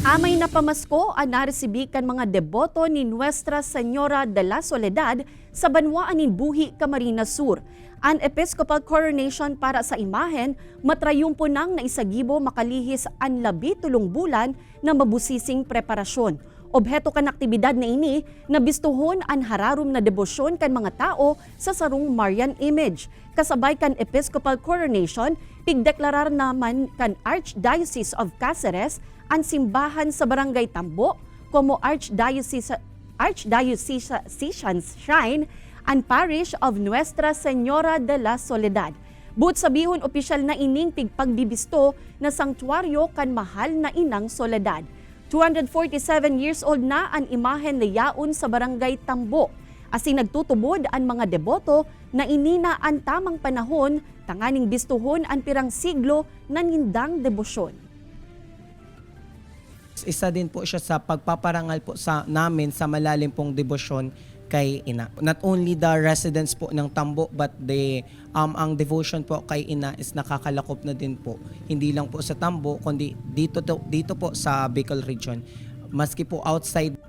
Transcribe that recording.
Amay na pamasko ang naresibi kan mga deboto ni Nuestra Señora de la Soledad sa Banwaan nin Buhi, Camarines Sur. An Episcopal coronation para sa imahen, matrayumpo nang naisagibo makalihis ang 12 bulan na mabusising preparasyon. Obheto kan aktibidad na ini, nabistuhon ang hararom na debosyon kan mga tao sa sarong Marian image. Kasabay kan Episcopal coronation, pigdeklarar naman kan Archdiocese of Cáceres ang simbahan sa Barangay Tambo como Archdiocesan Shrine and Parish of Nuestra Señora de la Soledad. But sabihon opisyal na ining pagbibisto na sanktuaryo kan mahal na inang Soledad. 247 years old na ang imahen na yaon sa Barangay Tambo. Asin nagtutubod ang mga deboto na inina ang tamang panahon tanganing bistuhon ang pirang siglo na nindang debosyon. Isa din po siya sa pagpaparangal po sa namin sa malalim pong debosyon kay Ina. Not only the residents po ng Tambo but ang devotion po kay Ina is nakakalakop na din po. Hindi lang po sa Tambo kundi dito po sa Bicol region. Maski po outside